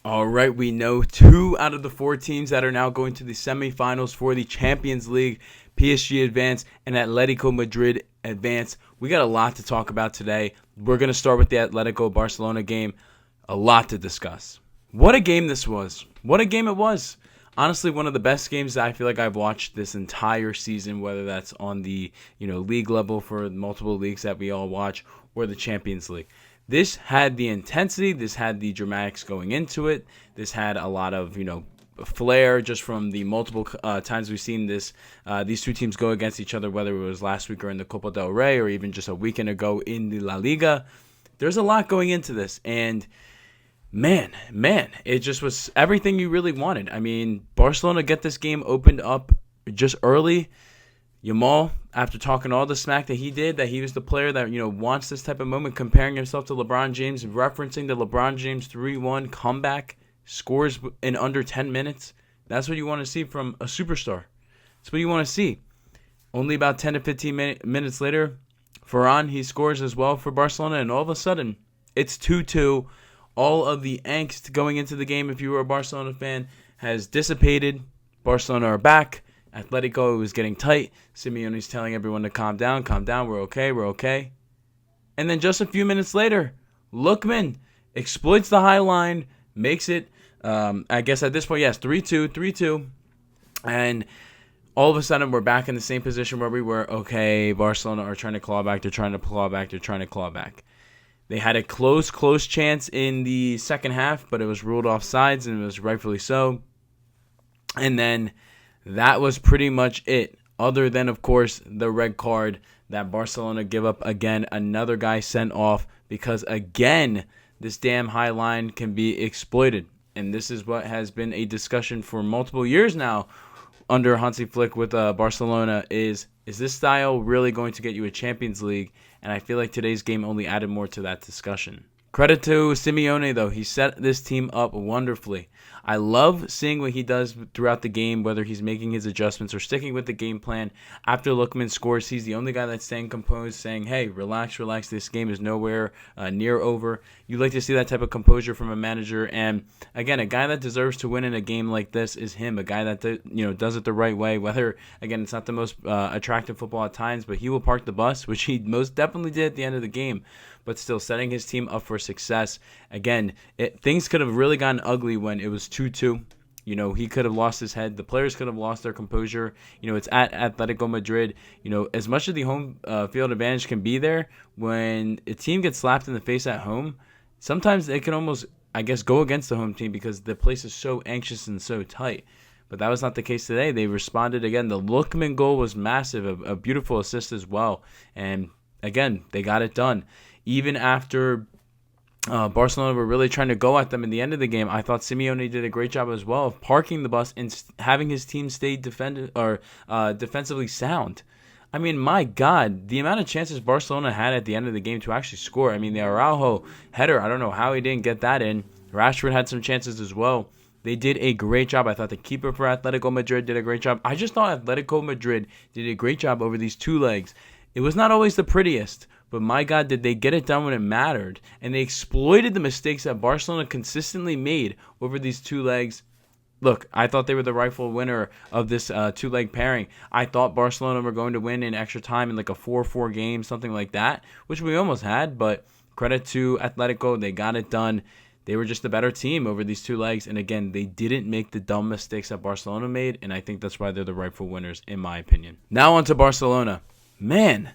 All right, we know 2 out of the 4 teams that are now going to the semifinals for the Champions League, PSG advance and Atletico Madrid advance. We got a lot to talk about today. We're going to start with the Atletico Barcelona game. A lot to discuss. What a game this was. What a game it was. Honestly, one of the best games that I feel like I've watched this entire season, whether that's on the league level for multiple leagues that we all watch or the Champions League. This had the intensity. This had the dramatics going into it. This had a lot of, flair just from the multiple times we've seen these two teams go against each other, whether it was last week or in the Copa del Rey or even just a weekend ago in the La Liga. There's a lot going into this, and man, it just was everything you really wanted. I mean, Barcelona get this game opened up just early. Yamal, after talking all the smack that he did, that he was the player that, wants this type of moment, comparing himself to LeBron James, referencing the LeBron James 3-1 comeback, scores in under 10 minutes. That's what you want to see from a superstar. That's what you want to see. Only about 10 to 15 minutes later, Ferran, he scores as well for Barcelona, and all of a sudden, it's 2-2. All of the angst going into the game, if you were a Barcelona fan, has dissipated. Barcelona are back. Atletico was getting tight. Simeone's telling everyone to calm down, we're okay. And then just a few minutes later, Lookman exploits the high line, makes it, I guess at this point, yes, 3-2. And all of a sudden, we're back in the same position where we were. Okay, Barcelona are trying to claw back. They're trying to claw back. They had a close chance in the second half, but it was ruled offsides, and it was rightfully so. And then that was pretty much it, other than, of course, the red card that Barcelona give up again. Another guy sent off because, again, this damn high line can be exploited. And this is what has been a discussion for multiple years now under Hansi Flick with Barcelona is this style really going to get you a Champions League? And I feel like today's game only added more to that discussion. Credit to Simeone, though. He set this team up wonderfully. I love seeing what he does throughout the game, whether he's making his adjustments or sticking with the game plan. After Lookman scores, he's the only guy that's staying composed, saying, hey, relax, this game is nowhere near over. You like to see that type of composure from a manager. And, again, a guy that deserves to win in a game like this is him, a guy that does it the right way, whether, again, it's not the most attractive football at times, but he will park the bus, which he most definitely did at the end of the game, but still setting his team up for success. Again, things could have really gotten ugly when it was 2-2. He could have lost his head. The players could have lost their composure. It's at Atletico Madrid. As much as the home field advantage can be there, when a team gets slapped in the face at home, sometimes it can almost, go against the home team because the place is so anxious and so tight. But that was not the case today. They responded again. The Lookman goal was massive, a beautiful assist as well. And again, they got it done. Even after Barcelona were really trying to go at them in the end of the game, I thought Simeone did a great job as well of parking the bus and having his team stay defensively sound. I mean, my God, the amount of chances Barcelona had at the end of the game to actually score. I mean, the Araujo header, I don't know how he didn't get that in. Rashford had some chances as well. They did a great job. I thought the keeper for Atletico Madrid did a great job. I just thought Atletico Madrid did a great job over these two legs. It was not always the prettiest, but my God, did they get it done when it mattered. And they exploited the mistakes that Barcelona consistently made over these two legs. Look, I thought they were the rightful winner of this two-leg pairing. I thought Barcelona were going to win in extra time in like a 4-4 game, something like that, which we almost had. But credit to Atletico, they got it done. They were just a better team over these two legs. And again, they didn't make the dumb mistakes that Barcelona made. And I think that's why they're the rightful winners, in my opinion. Now on to Barcelona. Man,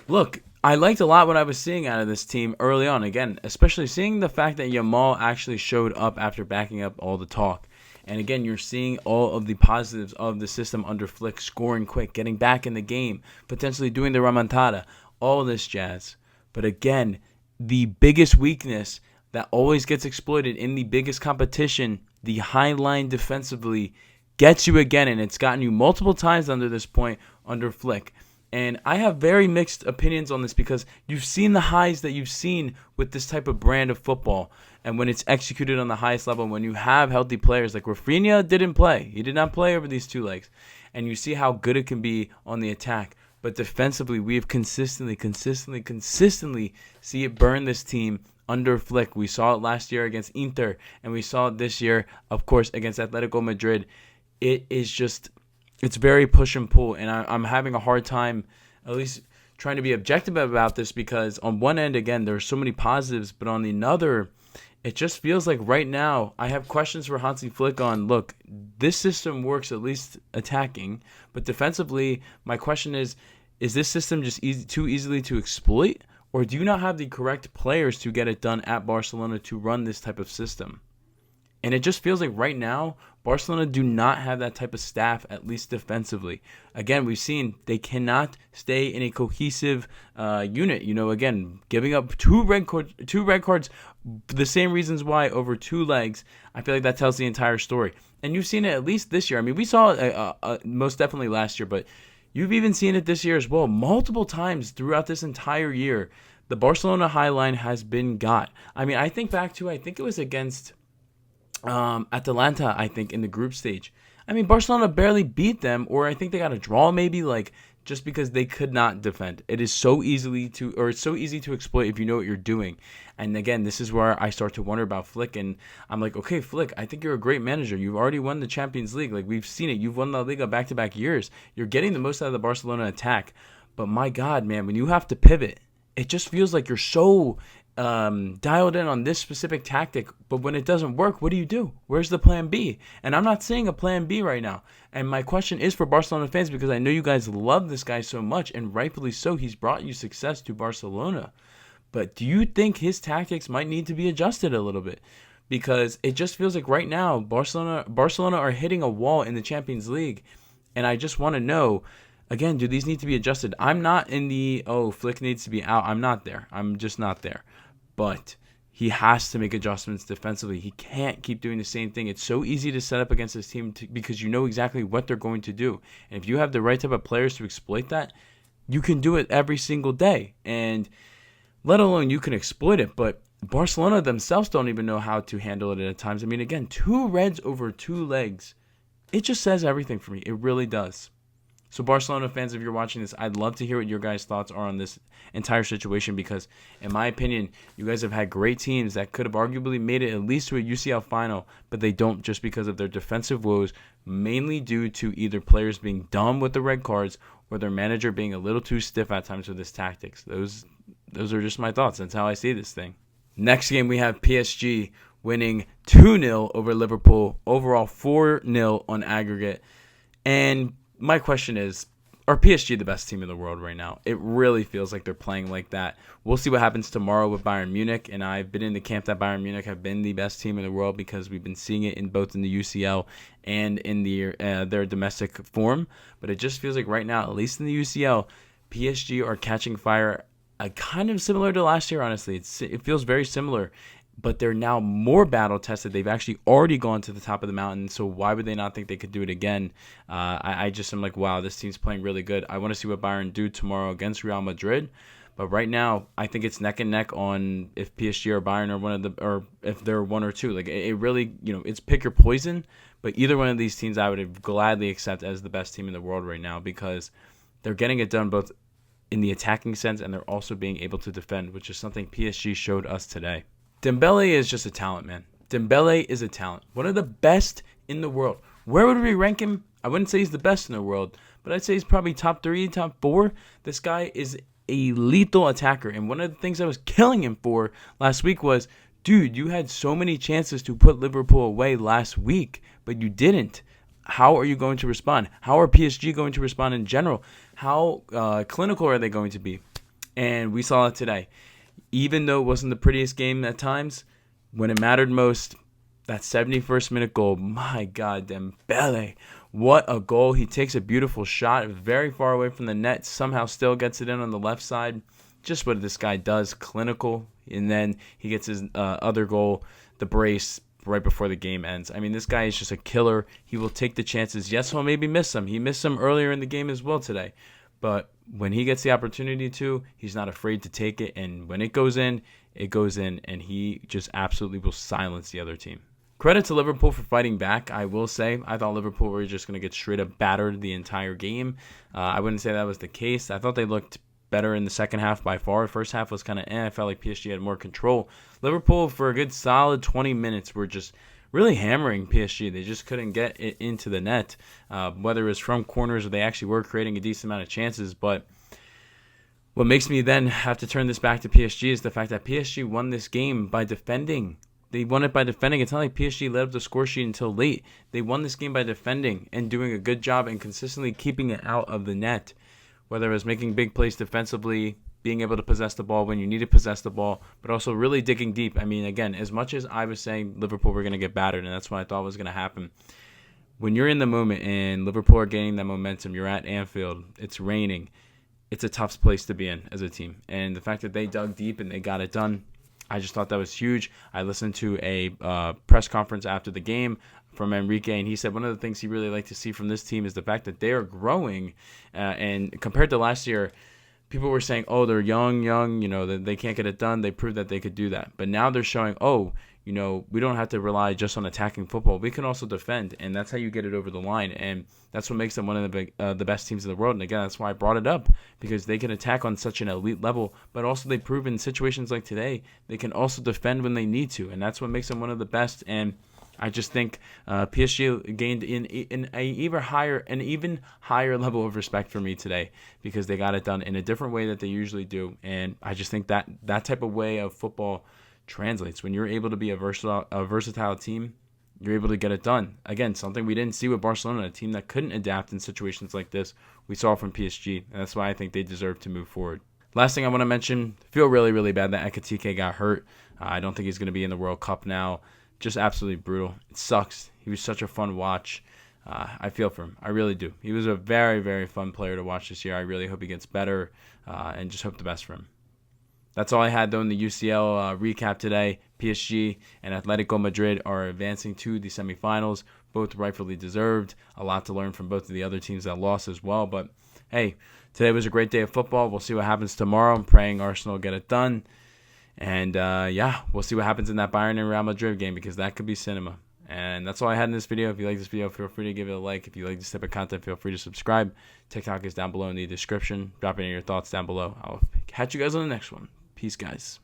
look, I liked a lot what I was seeing out of this team early on. Again, especially seeing the fact that Yamal actually showed up after backing up all the talk. And again, you're seeing all of the positives of the system under Flick, scoring quick, getting back in the game, potentially doing the remontada, all this jazz. But again, the biggest weakness that always gets exploited in the biggest competition, the high line defensively, gets you again, and it's gotten you multiple times under this point under Flick. And I have very mixed opinions on this because you've seen the highs that you've seen with this type of brand of football. And when it's executed on the highest level, when you have healthy players like Rafinha didn't play. He did not play over these two legs. And you see how good it can be on the attack. But defensively, we have consistently see it burn this team under Flick. We saw it last year against Inter, and we saw it this year, of course, against Atletico Madrid. It's very push and pull, and I'm having a hard time, at least trying to be objective about this, because on one end, again, there are so many positives, but on the other, it just feels like right now I have questions for Hansi Flick on, look, this system works at least attacking, but defensively, my question is this system just too easily to exploit, or do you not have the correct players to get it done at Barcelona to run this type of system? And it just feels like right now, Barcelona do not have that type of staff, at least defensively. Again, we've seen they cannot stay in a cohesive unit. Again, giving up two red cards, the same reasons why over 2 legs. I feel like that tells the entire story. And you've seen it at least this year. I mean, we saw it most definitely last year, but you've even seen it this year as well. Multiple times throughout this entire year, the Barcelona high line has been got. I mean, I think it was against Atalanta, I think, in the group stage. I mean, Barcelona barely beat them, or I think they got a draw maybe, just because they could not defend. It's so easy to exploit if you know what you're doing. And again, this is where I start to wonder about Flick, and I'm like, okay, Flick, I think you're a great manager. You've already won the Champions League. We've seen it. You've won La Liga back-to-back years. You're getting the most out of the Barcelona attack. But my God, man, when you have to pivot, it just feels like you're so dialed in on this specific tactic, but when it doesn't work, what do you do? Where's the plan B? And I'm not seeing a plan B right now. And my question is for Barcelona fans, because I know you guys love this guy so much, and rightfully so. He's brought you success to Barcelona. But do you think his tactics might need to be adjusted a little bit? Because it just feels like right now Barcelona are hitting a wall in the Champions League, and I just want to know, again, do these need to be adjusted? I'm not in the, Flick needs to be out. I'm not there. I'm just not there. But he has to make adjustments defensively. He can't keep doing the same thing. It's so easy to set up against this team because you know exactly what they're going to do. And if you have the right type of players to exploit that, you can do it every single day. And let alone you can exploit it. But Barcelona themselves don't even know how to handle it at times. I mean, again, 2 reds over 2 legs. It just says everything for me. It really does. So Barcelona fans, if you're watching this, I'd love to hear what your guys' thoughts are on this entire situation, because in my opinion, you guys have had great teams that could have arguably made it at least to a UCL final, but they don't, just because of their defensive woes, mainly due to either players being dumb with the red cards or their manager being a little too stiff at times with his tactics. Those are just my thoughts. That's how I see this thing. Next game, we have PSG winning 2-0 over Liverpool, overall 4-0 on aggregate. And my question is, are PSG the best team in the world right now? It really feels like they're playing like that. We'll see what happens tomorrow with Bayern Munich, and I've been in the camp that Bayern Munich have been the best team in the world because we've been seeing it in both in the UCL and in their domestic form. But it just feels like right now, at least in the UCL, PSG are catching fire, kind of similar to last year, honestly. It feels very similar. But they're now more battle tested. They've actually already gone to the top of the mountain, so why would they not think they could do it again? I just am like, wow, this team's playing really good. I want to see what Bayern do tomorrow against Real Madrid. But right now, I think it's neck and neck on if PSG or Bayern are or if they're one or two. It really, it's pick your poison. But either one of these teams, I would gladly accept as the best team in the world right now, because they're getting it done both in the attacking sense and they're also being able to defend, which is something PSG showed us today. Dembele is just a talent, man. Dembele is a talent. One of the best in the world. Where would we rank him? I wouldn't say he's the best in the world, but I'd say he's probably top 3, top 4. This guy is a lethal attacker. And one of the things I was killing him for last week was, dude, you had so many chances to put Liverpool away last week, but you didn't. How are you going to respond? How are PSG going to respond in general? How clinical are they going to be? And we saw it today. Even though it wasn't the prettiest game at times, when it mattered most, that 71st minute goal, my God, Dembele, what a goal. He takes a beautiful shot very far away from the net, somehow still gets it in on the left side. Just what this guy does, clinical. And then he gets his other goal, the brace, right before the game ends. I mean, this guy is just a killer. He will take the chances. Yes, he'll maybe miss some. He missed some earlier in the game as well today. But when he gets the opportunity to, he's not afraid to take it. And when it goes in, and he just absolutely will silence the other team. Credit to Liverpool for fighting back, I will say. I thought Liverpool were just going to get straight up battered the entire game. I wouldn't say that was the case. I thought they looked better in the second half by far. First half was kind of I felt like PSG had more control. Liverpool, for a good solid 20 minutes, were just really hammering PSG. They just couldn't get it into the net, whether it was from corners or they actually were creating a decent amount of chances. But what makes me then have to turn this back to PSG is the fact that PSG won this game by defending. They won it by defending. It's not like PSG led up the score sheet until late. They won this game by defending and doing a good job and consistently keeping it out of the net, whether it was making big plays defensively, being able to possess the ball when you need to possess the ball, but also really digging deep. I mean, again, as much as I was saying Liverpool were going to get battered, and that's what I thought was going to happen, when you're in the moment and Liverpool are gaining that momentum, you're at Anfield, it's raining, it's a tough place to be in as a team. And the fact that they dug deep and they got it done, I just thought that was huge. I listened to a press conference after the game from Enrique, and he said one of the things he really liked to see from this team is the fact that they are growing. And compared to last year, people were saying, oh, they're young, they can't get it done. They proved that they could do that. But now they're showing, we don't have to rely just on attacking football. We can also defend, and that's how you get it over the line. And that's what makes them one of the best teams in the world. And again, that's why I brought it up, because they can attack on such an elite level, but also they prove in situations like today, they can also defend when they need to. And that's what makes them one of the best. And I just think PSG gained in an even higher level of respect for me today, because they got it done in a different way that they usually do. And I just think that type of way of football translates. When you're able to be a versatile team, you're able to get it done. Again, something we didn't see with Barcelona, a team that couldn't adapt in situations like this. We saw from PSG, and that's why I think they deserve to move forward. Last thing I want to mention, feel really, really bad that Atletico got hurt. I don't think he's going to be in the World Cup now. Just absolutely brutal. It sucks. He was such a fun watch. I feel for him. I really do. He was a very, very fun player to watch this year. I really hope he gets better and just hope the best for him. That's all I had, though, in the UCL recap today. PSG and Atletico Madrid are advancing to the semifinals, both rightfully deserved. A lot to learn from both of the other teams that lost as well. But, hey, today was a great day of football. We'll see what happens tomorrow. I'm praying Arsenal get it done. And, we'll see what happens in that Bayern and Real Madrid game, because that could be cinema. And that's all I had in this video. If you like this video, feel free to give it a like. If you like this type of content, feel free to subscribe. TikTok is down below in the description. Drop in your thoughts down below. I'll catch you guys on the next one. Peace, guys.